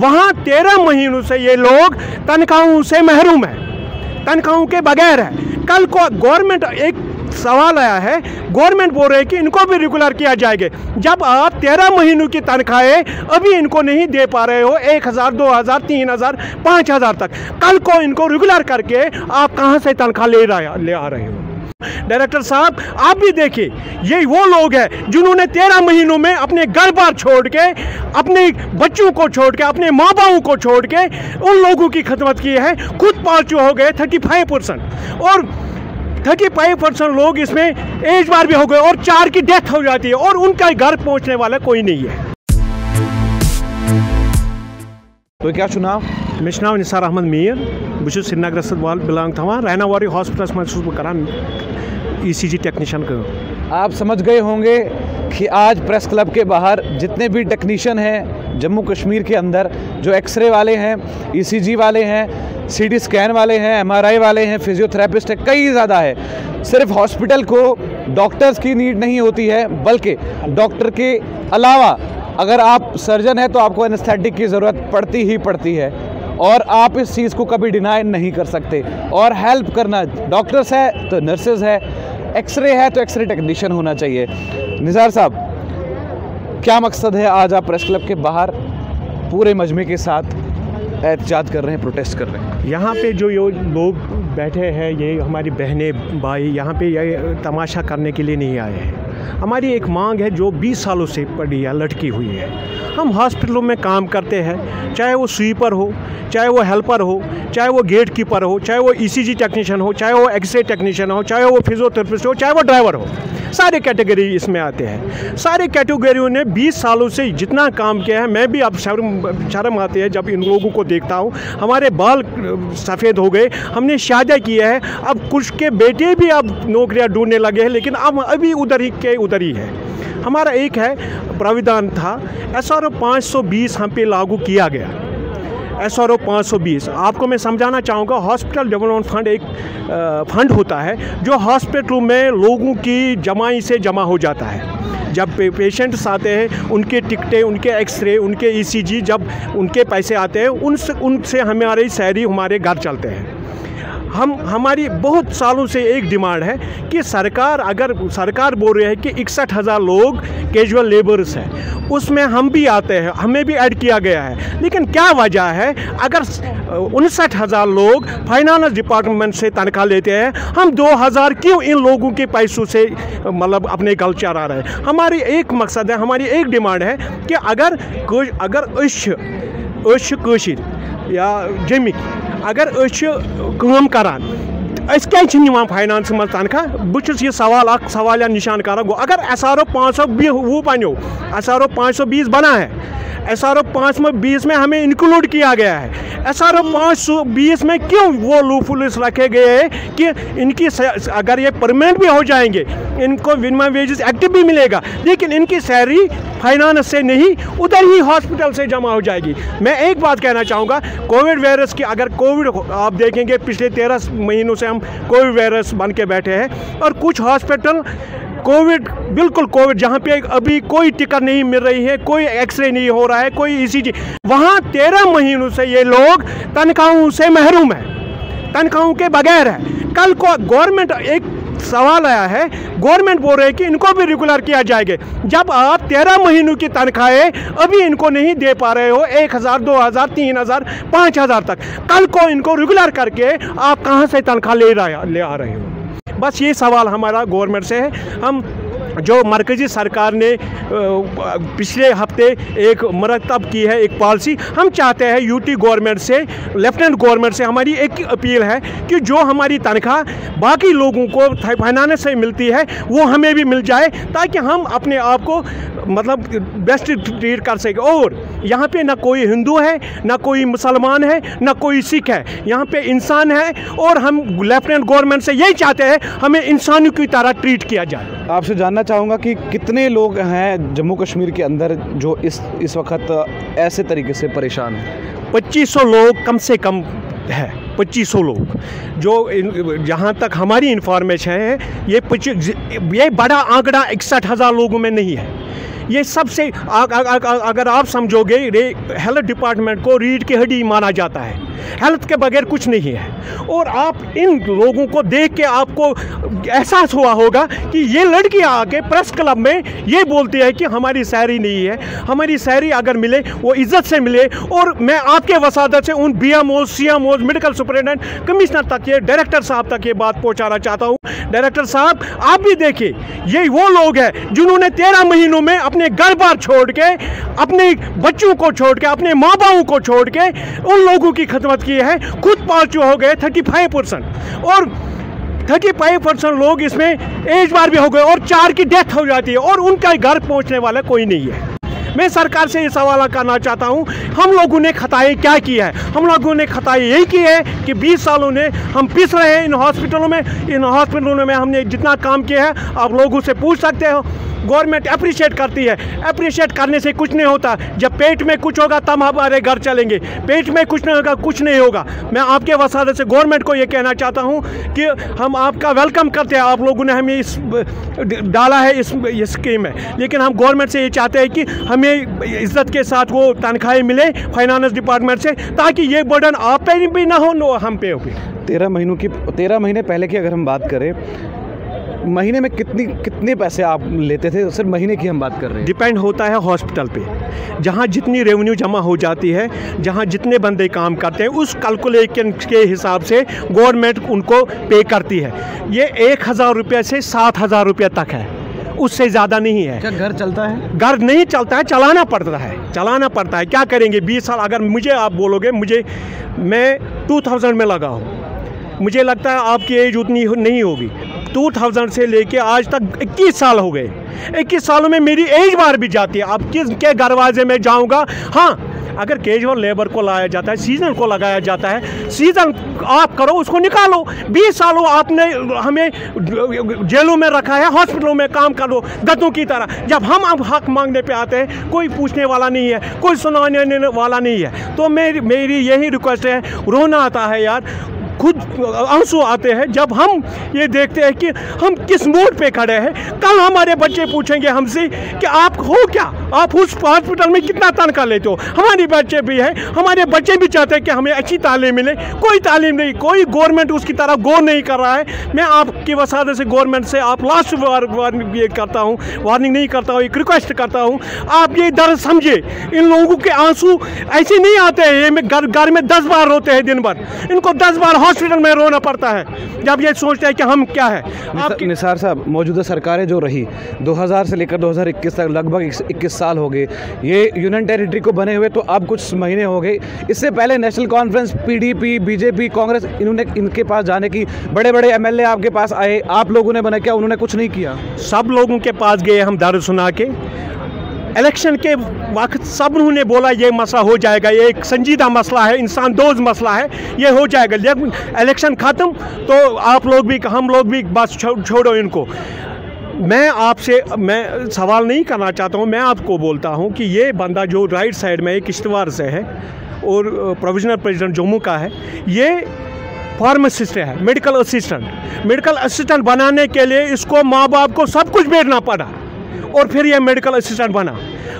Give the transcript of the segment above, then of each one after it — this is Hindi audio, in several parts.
वहाँ 13 महीनों से ये लोग तनख्वाहों से महरूम है, तनख्वाहों के बगैर है। कल को गवर्नमेंट, एक सवाल आया है, गवर्नमेंट बोल रहे हैं कि इनको भी रेगुलर किया जाएगा। जब आप 13 महीनों की तनख्वाहें अभी इनको नहीं दे पा रहे हो 1000, 2000, 3000, 5000 तक, कल को इनको रेगुलर करके आप कहाँ से तनख्वाह ले आ रहे हो? डायरेक्टर साहब, आप भी देखिए, ये वो लोग हैं जिन्होंने 13 महीनों में अपने घर बार छोड़ के, अपने बच्चों को छोड़ के, अपने माँ बापों को छोड़ के उन लोगों की खिदमत की है। खुद पाँचों हो गए 35% और 35% लोग इसमें एज बार भी हो गए और 4 की डेथ हो जाती है और उनका घर पहुंचने वाला कोई नहीं है। तो क्या चुनाव? मे नाव निसार अहमद मीर, बहुत श्रीनगर वाल बिलोंग थवान रहनावारी हॉस्पिटल मज करान ECG टेक्नीशियन का। आप समझ गए होंगे कि आज प्रेस क्लब के बाहर जितने भी टेक्नीशियन हैं जम्मू कश्मीर के अंदर, जो एक्सरे वाले हैं, ECG वाले हैं, CT स्कैन वाले हैं, MRI वाले हैं, फिजियोथेरेपिस्ट है, कई ज़्यादा है। सिर्फ हॉस्पिटल को डॉक्टर्स की नीड नहीं होती है, बल्कि डॉक्टर के अलावा अगर आप सर्जन हैं तो आपको एनेस्थेटिक की ज़रूरत पड़ती ही पड़ती है और आप इस चीज़ को कभी डिनाई नहीं कर सकते। और हेल्प करना, डॉक्टर्स है तो नर्सेज है, एक्सरे है तो एक्सरे टेक्नीशियन होना चाहिए। निसार साहब, क्या मकसद है आज आप प्रेस क्लब के बाहर पूरे मजमे के साथ एहतजाज कर रहे हैं, प्रोटेस्ट कर रहे हैं? यहाँ पे जो लोग बैठे हैं, ये हमारी बहनें भाई यहाँ पे ये तमाशा करने के लिए नहीं आए हैं। हमारी एक मांग है जो 20 सालों से पड़ी है, लटकी हुई है। हम हॉस्पिटलों में काम करते हैं, चाहे वो स्वीपर हो, चाहे वो हेल्पर हो, चाहे वो गेट कीपर हो, चाहे वो ECG टेक्नीशियन हो, चाहे वो एक्सरे टेक्नीशियन हो, चाहे वो फिजियोथेरेपिस्ट हो, चाहे वो ड्राइवर हो, सारे कैटेगरी इसमें आते हैं। सारे कैटेगरियों ने 20 सालों से जितना काम किया है, मैं भी अब शर्म आती है जब इन लोगों को देखता हूँ। हमारे बाल सफ़ेद हो गए, हमने शादियाँ की है, अब कुछ के बेटे भी अब नौकरियाँ ढूंढने लगे हैं, लेकिन अब अभी उधर ही है। हमारा एक है प्राविधान था, SRO 520 हम पे लागू किया गया। SRO 520 आपको मैं समझाना चाहूँगा, हॉस्पिटल डेवलपमेंट फंड एक फंड होता है जो हॉस्पिटलों में लोगों की जमाई से जमा हो जाता है। जब पेशेंट्स आते हैं, उनके टिकटें, उनके एक्सरे, उनके ECG, जब उनके पैसे आते हैं, उनसे हमारी सैलरी, हमारे घर चलते हैं। हमारी बहुत सालों से एक डिमांड है कि सरकार बोल रही है कि 61,000 लोग कैजुअल लेबर्स हैं, उसमें हम भी आते हैं, हमें भी ऐड किया गया है। लेकिन क्या वजह है, अगर 59,000 लोग फाइनेंस डिपार्टमेंट से तनख्वाह लेते हैं, हम 2,000 क्यों इन लोगों के पैसों से मतलब अपने गल चला रहे हैं? हमारी एक मकसद है, हमारी एक डिमांड है कि अगर कशीर या जमिक अगर काम करान, क्या फाइनेंस मज तनख्वाह? बहुत यह सवाल निशान कर गो, अगर SRO 520 बनो, SRO 520 बना है, SRO 520 में हमें इंक्लूड किया गया है। SRO 520 में क्यों वो लूपहोल्स रखे गए हैं कि इनकी अगर ये परमानेंट भी हो जाएंगे, इनको मिनिमम वेजेस एक्ट भी मिलेगा, लेकिन इनकी सैलरी फाइनेंस से नहीं, उधर ही हॉस्पिटल से जमा हो जाएगी। मैं एक बात कहना चाहूँगा, कोविड वायरस की, अगर कोविड आप देखेंगे पिछले 13 महीनों से हम कोविड वायरस बन के बैठे हैं और कुछ हॉस्पिटल बिल्कुल कोविड, जहाँ पे अभी कोई टिकट नहीं मिल रही है, कोई एक्सरे नहीं हो रहा है, कोई ECG, वहाँ 13 महीनों से ये लोग तनख्वाहों से महरूम है, तनख्वाहों के बगैर है। कल को गवर्नमेंट, एक सवाल आया है, गवर्नमेंट बोल रहे हैं कि इनको भी रेगुलर किया जाएगा। जब आप 13 महीनों की तनख्वाहें अभी इनको नहीं दे पा रहे हो 1000, 2000, 3000, 5000 तक, कल को इनको रेगुलर करके आप कहाँ से तनख्वाह ले आ रहे हो? बस ये सवाल हमारा गवर्नमेंट से है। हम जो मरकज़ी सरकार ने पिछले हफ्ते एक मरतब की है एक पॉलिसी, हम चाहते हैं UT गवर्नमेंट से, लेफ्टिनेंट गवर्नमेंट से हमारी एक अपील है कि जो हमारी तनख्वाह बाकी लोगों को फाइनेंस से मिलती है वो हमें भी मिल जाए, ताकि हम अपने आप को मतलब बेस्ट ट्रीट कर सकें। और यहाँ पे ना कोई हिंदू है, ना कोई मुसलमान है, ना कोई सिख है, यहाँ पे इंसान है और हम लेफ्टिनेंट गवर्नमेंट से यही चाहते हैं हमें इंसानियों की तरह ट्रीट किया जाए। आपसे जानना चाहूँगा कि कितने लोग हैं जम्मू कश्मीर के अंदर जो इस वक्त ऐसे तरीके से परेशान हैं? 2500 लोग कम से कम है। 2500 लोग, जो जहाँ तक हमारी इंफॉर्मेशन है ये बड़ा आंकड़ा 61,000 लोगों में नहीं है। ये सबसे अगर आप समझोगे, हेल्थ डिपार्टमेंट को रीढ़ की हड्डी माना जाता है, हेल्थ के बगैर कुछ नहीं है। और आप इन लोगों को देख के आपको एहसास हुआ होगा कि ये लड़की आके प्रेस क्लब में ये बोलती है कि हमारी सैलरी नहीं है। हमारी सैलरी अगर मिले वो इज्जत से मिले। और मैं आपके वसादत से उन BMO, CMO, medical superintendent, commissioner तक, ये डायरेक्टर साहब तक ये बात पहुँचाना चाहता हूँ। डायरेक्टर साहब, आप भी देखिए, ये वो लोग हैं जिन्होंने 13 महीनों में अपने घर बार छोड़ के, अपने बच्चों को छोड़ के, अपने माँ बापों को छोड़ के उन लोगों की खिदमत की है। खुद पाँचों हो गए 35%, और 35% लोग इसमें एज बार भी हो गए, और 4 की डेथ हो जाती है, और उनका घर पहुंचने वाला कोई नहीं है। मैं सरकार से ये सवाल करना चाहता हूँ, हम लोगों ने खताएं क्या की है? हम लोगों ने खताएं यही की है कि 20 सालों ने हम पिस रहे हैं इन हॉस्पिटलों में हमने जितना काम किया है आप लोगों से पूछ सकते हो। गवर्नमेंट अप्रिशिएट करती है, अप्रिशिएट करने से कुछ नहीं होता। जब पेट में कुछ होगा तब हमारे घर चलेंगे, पेट में कुछ नहीं होगा, कुछ नहीं होगा। मैं आपके वसादत से गवर्नमेंट को ये कहना चाहता हूँ कि हम आपका वेलकम करते हैं, आप लोगों ने हमें इस डाला है इस स्कीम में, लेकिन हम गवर्नमेंट से ये चाहते हैं कि हमें इज्जत के साथ वो तनख्वाहें मिले फाइनेंस डिपार्टमेंट से, ताकि ये बर्डन आप पे भी ना हो, नो हम पे हो भी। 13 महीने पहले की अगर हम बात करें, महीने में कितने पैसे आप लेते थे? सिर्फ महीने की हम बात कर रहे हैं। डिपेंड होता है हॉस्पिटल पे, जहाँ जितनी रेवेन्यू जमा हो जाती है, जहाँ जितने बंदे काम करते हैं, उस कैलकुलेशन के हिसाब से गवर्नमेंट उनको पे करती है। ये 1,000 रुपये से 7,000 रुपये तक है, उससे ज़्यादा नहीं है। क्या घर चलता है? घर नहीं चलता है, चलाना पड़ता है। क्या करेंगे? 20 साल अगर मुझे आप बोलोगे, मैं 2000 में लगा हूँ, मुझे लगता है आपकी एज उतनी नहीं होगी। 2000 से लेके आज तक 21 साल हो गए। 21 सालों में मेरी एज बार भी जाती है। अब किसके दरवाजे में जाऊंगा? हाँ, अगर कैजुअल लेबर को लाया जाता है, सीजन को लगाया जाता है, सीजन आप करो, उसको निकालो। 20 सालों आपने हमें जेलों में रखा है, हॉस्पिटलों में काम करो गधों की तरह। जब हम अब हक मांगने पे आते हैं, कोई पूछने वाला नहीं है, कोई सुनाने वाला नहीं है। तो मेरी यही रिक्वेस्ट है, रोना आता है यार, खुद आंसू आते हैं जब हम ये देखते हैं कि हम किस मोड़ पे खड़े हैं। कल हमारे बच्चे पूछेंगे हमसे कि आप हो क्या, आप उस हॉस्पिटल में कितना तनख्वाह लेते हो? हमारे बच्चे भी हैं, हमारे बच्चे भी चाहते हैं कि हमें अच्छी तालीम मिले। कोई तालीम नहीं, कोई गवर्नमेंट उसकी तरफ गौर नहीं कर रहा है। मैं आपकी वसादत से गवर्नमेंट से आप लास्ट वार्निंग ये करता हूँ, वार्निंग नहीं करता हूँ, एक रिक्वेस्ट करता हूँ, आप ये दर्द समझे। इन लोगों के आंसू ऐसे नहीं आते हैं, ये घर में 10 बार रोते हैं दिन भर, इनको 10 बार हॉस्पिटल में रोना पड़ता है जब ये सोचते हैं कि हम क्या है। निसार साहब, मौजूदा सरकारें जो रही 2000 से लेकर 2021 तक लगभग 21 साल हो गए, ये यूनियन टेरिटरी को बने हुए तो अब कुछ महीने हो गए। इससे पहले national conference, PDP, BJP, Congress, इनके पास जाने की, बड़े बड़े MLA आपके पास आए, आप लोगों ने बना, क्या उन्होंने कुछ नहीं किया? सब लोगों के पास गए हम दर्द सुना के। इलेक्शन के वक्त सब उन्होंने बोला ये मसला हो जाएगा, ये एक संजीदा मसला है, इंसान दोज मसला है, ये हो जाएगा। लेकिन इलेक्शन ख़त्म तो आप लोग भी, हम लोग भी बस छोड़ो इनको। मैं सवाल नहीं करना चाहता हूँ, मैं आपको बोलता हूँ कि ये बंदा जो राइट साइड में किश्तवाड़ से है और प्रोविजनल प्रेसिडेंट जम्मू का है, ये फार्मासिस्ट है, मेडिकल असिस्टेंट बनाने के लिए इसको माँ बाप को सब कुछ बेचना पड़ा और फिर ये मेडिकल असिस्टेंट बना।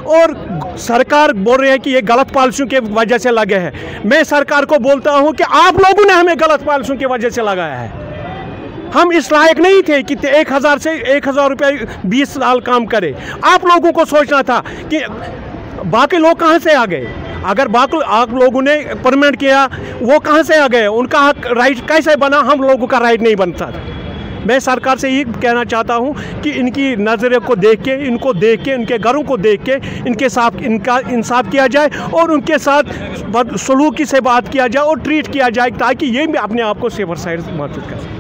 और सरकार बोल रही है कि ये गलत पॉलिसियों के वजह से लगे हैं। मैं सरकार को बोलता हूं कि आप लोगों ने हमें गलत पॉलिसियों की वजह से लगाया है। हम इस लायक नहीं थे कि 1000 से 1000 रुपये 20 साल काम करें। आप लोगों को सोचना था कि बाकी लोग कहां से आ गए। अगर बाकी आप लोगों ने परमानेंट किया, वो कहां से आ गए, उनका हक राइट कैसे बना, हम लोगों का राइट नहीं बनता। मैं सरकार से ये कहना चाहता हूँ कि इनकी नज़र को देख के, इनको देख के, इनके घरों को देख के इनका इंसाफ किया जाए और उनके साथ सलूकी से बात किया जाए और ट्रीट किया जाए, ताकि ये भी अपने आप को सेवर साइड महसूस कर सकें।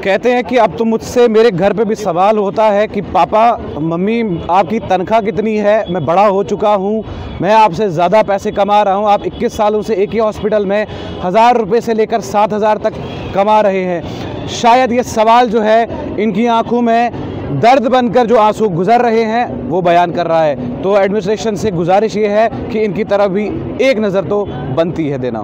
कहते हैं कि अब तो मुझसे मेरे घर पे भी सवाल होता है कि पापा, मम्मी, आपकी तनख्वाह कितनी है? मैं बड़ा हो चुका हूँ, मैं आपसे ज़्यादा पैसे कमा रहा हूँ। आप 21 सालों से एक ही हॉस्पिटल में 1000 रुपये से लेकर 7000 तक कमा रहे हैं। शायद ये सवाल जो है इनकी आंखों में दर्द बनकर जो आंसू गुजर रहे हैं वो बयान कर रहा है। तो एडमिनिस्ट्रेशन से गुजारिश ये है कि इनकी तरफ भी एक नज़र तो बनती है देना।